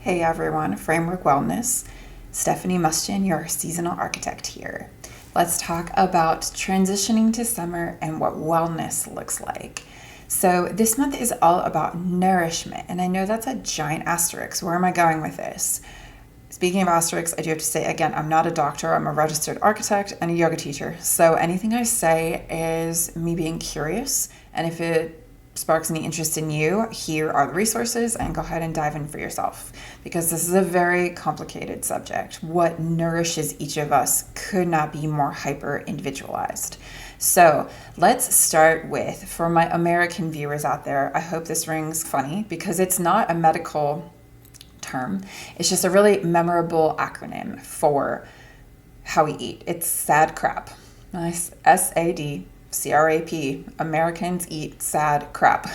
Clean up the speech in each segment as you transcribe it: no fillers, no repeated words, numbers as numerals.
Hey everyone, Framework Wellness. Stefanie Mustian, your seasonal architect here. Let's talk about transitioning to summer and what wellness looks like. So this month is all about nourishment, and I know that's a giant asterisk. Where am I going with this? Speaking of asterisks, I do have to say again, I'm not a doctor, I'm a registered architect and a yoga teacher. So anything I say is me being curious, and if it sparks any interest in you, here are the resources, and go ahead and dive in for yourself, because this is a very complicated subject. What nourishes each of us could not be more hyper individualized. So let's start with, for my American viewers out there, I hope this rings funny because it's not a medical term. It's just a really memorable acronym for how we eat. It's SAD crap. Nice. SAD CRAP, Americans eat sad crap.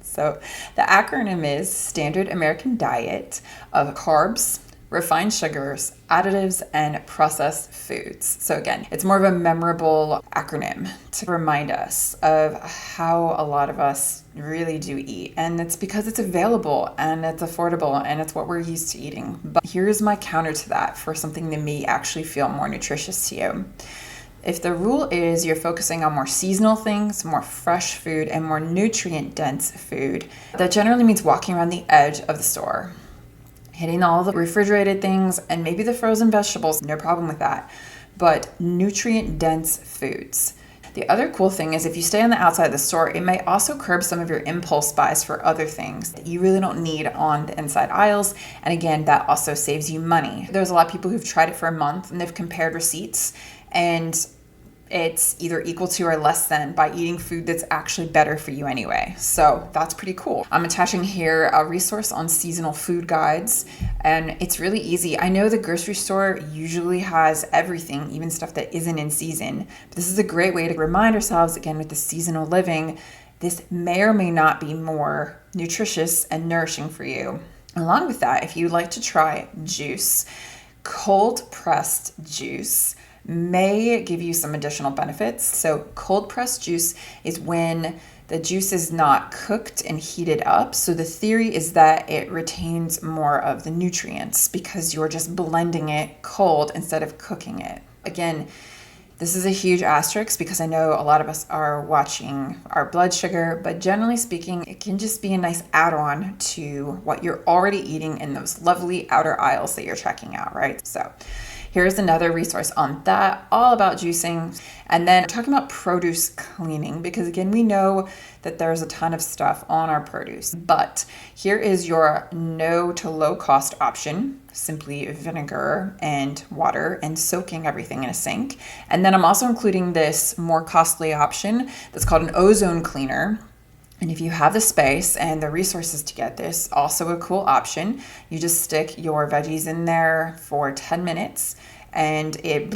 So the acronym is Standard American Diet of Carbs, Refined Sugars, Additives, and Processed Foods. So again, it's more of a memorable acronym to remind us of how a lot of us really do eat. And it's because it's available and it's affordable and it's what we're used to eating. But here's my counter to that for something that may actually feel more nutritious to you. If the rule is you're focusing on more seasonal things, more fresh food, and more nutrient-dense food, that generally means walking around the edge of the store, hitting all the refrigerated things and maybe the frozen vegetables, no problem with that, but nutrient-dense foods. The other cool thing is if you stay on the outside of the store, it may also curb some of your impulse buys for other things that you really don't need on the inside aisles. And again, that also saves you money. There's a lot of people who've tried it for a month and they've compared receipts, and it's either equal to or less than by eating food that's actually better for you anyway. So that's pretty cool. I'm attaching here a resource on seasonal food guides, and it's really easy. I know the grocery store usually has everything, even stuff that isn't in season. But this is a great way to remind ourselves, again, with the seasonal living, this may or may not be more nutritious and nourishing for you. Along with that, if you'd like to try juice, cold pressed juice may give you some additional benefits. So cold pressed juice is when the juice is not cooked and heated up. So the theory is that it retains more of the nutrients because you're just blending it cold instead of cooking it. Again, this is a huge asterisk because I know a lot of us are watching our blood sugar, but generally speaking, it can just be a nice add-on to what you're already eating in those lovely outer aisles that you're checking out, right? So here's another resource on that, all about juicing. And then talking about produce cleaning, because again, we know that there's a ton of stuff on our produce, but here is your no to low cost option, simply vinegar and water and soaking everything in a sink. And then I'm also including this more costly option that's called an ozone cleaner. And if you have the space and the resources to get this, also a cool option. You just stick your veggies in there for 10 minutes and it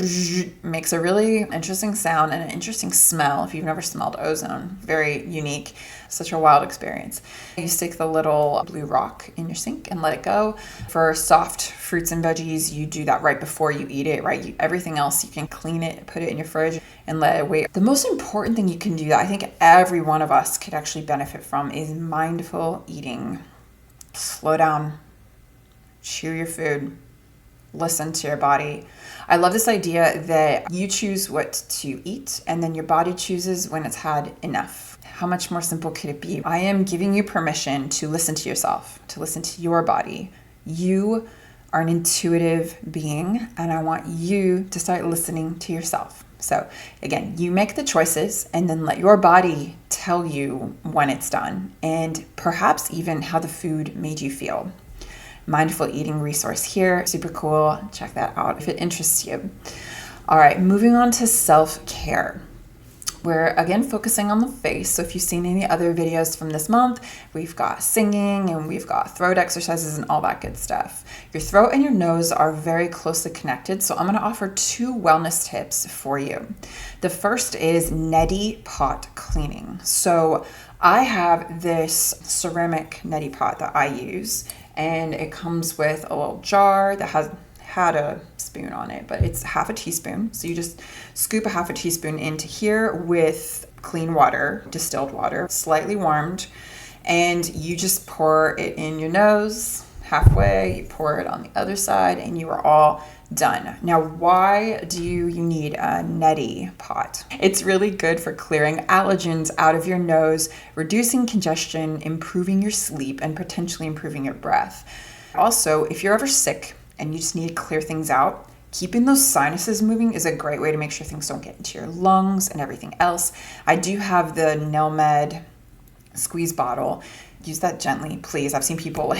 makes a really interesting sound and an interesting smell. If you've never smelled ozone, very unique, such a wild experience. You stick the little blue rock in your sink and let it go. For soft fruits and veggies, you do that right before you eat it, right? Everything else, you can clean it, put it in your fridge and let it wait. The most important thing you can do that I think every one of us could actually benefit from is mindful eating. Slow down, chew your food, listen to your body. I love this idea that you choose what to eat and then your body chooses when it's had enough. How much more simple could it be? I am giving you permission to listen to yourself, to listen to your body. You are an intuitive being, and I want you to start listening to yourself. So again, you make the choices and then let your body tell you when it's done and perhaps even how the food made you feel. Mindful eating resource here, super cool. Check that out if it interests you. All right, moving on to self-care. We're again focusing on the face. So if you've seen any other videos from this month, we've got singing and we've got throat exercises and all that good stuff. Your throat and your nose are very closely connected. So I'm going to offer 2 wellness tips for you. The first is Neti Pot cleaning. So I have this ceramic Neti Pot that I use, and it comes with a little jar that had a spoon on it, but it's half a teaspoon. So you just scoop a half a teaspoon into here with clean water, distilled water, slightly warmed, and you just pour it in your nose, halfway, you pour it on the other side, and you are all done. Now, why do you need a Neti Pot? It's really good for clearing allergens out of your nose, reducing congestion, improving your sleep, and potentially improving your breath. Also, if you're ever sick and you just need to clear things out, keeping those sinuses moving is a great way to make sure things don't get into your lungs and everything else. I do have the Nelmed squeeze bottle. Use that gently, please. I've seen people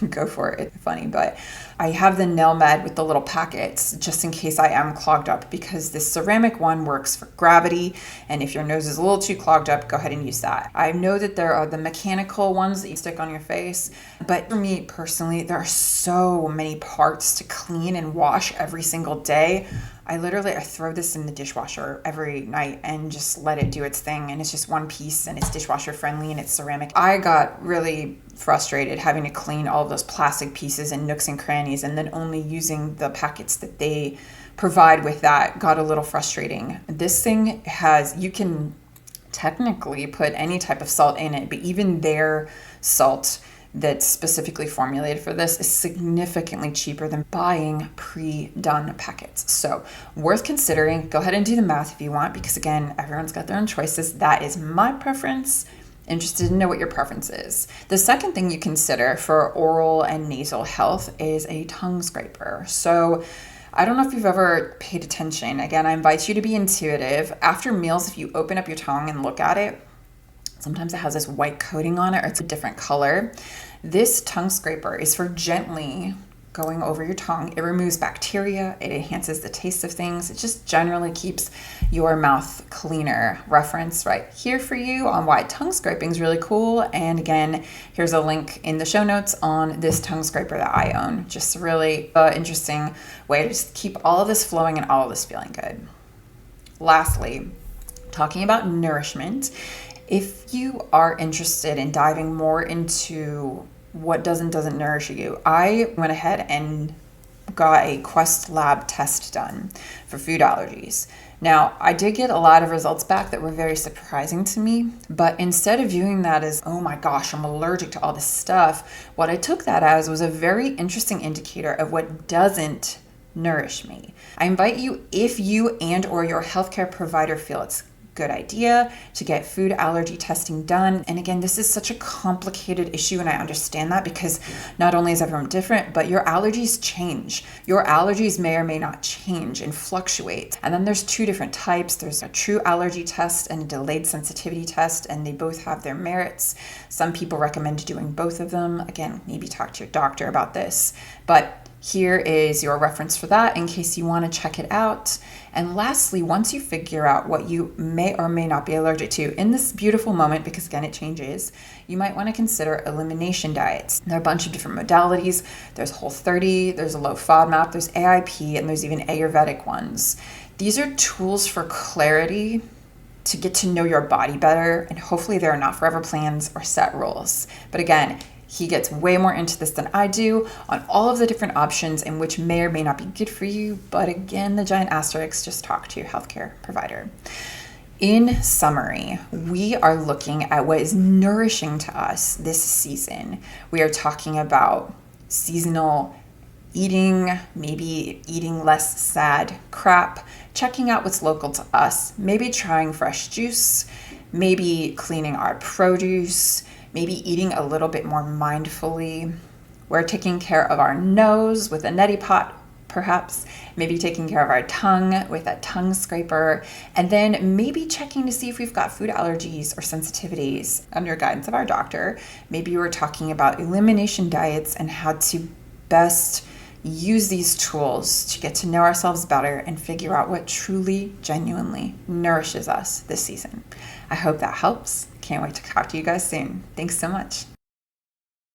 go for it. It's funny, but I have the Nelmed with the little packets just in case I am clogged up, because this ceramic one works for gravity. And if your nose is a little too clogged up, go ahead and use that. I know that there are the mechanical ones that you stick on your face, but for me personally, there are so many parts to clean and wash every single day. I throw this in the dishwasher every night and just let it do its thing. And it's just one piece and it's dishwasher friendly and it's ceramic. I got really frustrated having to clean all of those plastic pieces and nooks and crannies, and then only using the packets that they provide with that got a little frustrating. This thing you can technically put any type of salt in it, but even their salt that's specifically formulated for this is significantly cheaper than buying pre-done packets. So worth considering. Go ahead and do the math if you want, because again, everyone's got their own choices. That is my preference. Interested to know what your preference is. The second thing you consider for oral and nasal health is a tongue scraper. So I don't know if you've ever paid attention. Again, I invite you to be intuitive. After meals, if you open up your tongue and look at it, sometimes it has this white coating on it, or it's a different color. This tongue scraper is for gently going over your tongue. It removes bacteria. It enhances the taste of things. It just generally keeps your mouth cleaner. Reference right here for you on why tongue scraping is really cool. And again, here's a link in the show notes on this tongue scraper that I own. Just a really interesting way to just keep all of this flowing and all of this feeling good. Lastly, talking about nourishment. If you are interested in diving more into what does and doesn't nourish you, I went ahead and got a Quest lab test done for food allergies. Now, I did get a lot of results back that were very surprising to me, but instead of viewing that as, oh my gosh, I'm allergic to all this stuff, what I took that as was a very interesting indicator of what doesn't nourish me. I invite you, if you and or your healthcare provider feel it's good idea to get food allergy testing done. And again, this is such a complicated issue, and I understand that, because not only is everyone different, but your allergies change. Your allergies may or may not change and fluctuate. And then there's two different types. There's a true allergy test and a delayed sensitivity test, and they both have their merits. Some people recommend doing both of them. Again, maybe talk to your doctor about this. But here is your reference for that in case you want to check it out. And lastly, once you figure out what you may or may not be allergic to in this beautiful moment, because again, it changes, you might want to consider elimination diets. There are a bunch of different modalities. There's Whole30, there's a low FODMAP, there's AIP, and there's even Ayurvedic ones. These are tools for clarity to get to know your body better, and hopefully there are not forever plans or set rules. But again, he gets way more into this than I do on all of the different options, and which may or may not be good for you. But again, the giant asterisk, just talk to your healthcare provider. In summary, we are looking at what is nourishing to us this season. We are talking about seasonal eating, maybe eating less sad crap, checking out what's local to us, maybe trying fresh juice, maybe cleaning our produce, maybe eating a little bit more mindfully. We're taking care of our nose with a Neti Pot, perhaps, maybe taking care of our tongue with a tongue scraper, and then maybe checking to see if we've got food allergies or sensitivities under guidance of our doctor. Maybe we're talking about elimination diets and how to best use these tools to get to know ourselves better and figure out what truly, genuinely nourishes us this season. I hope that helps. Can't wait to talk to you guys soon. Thanks so much.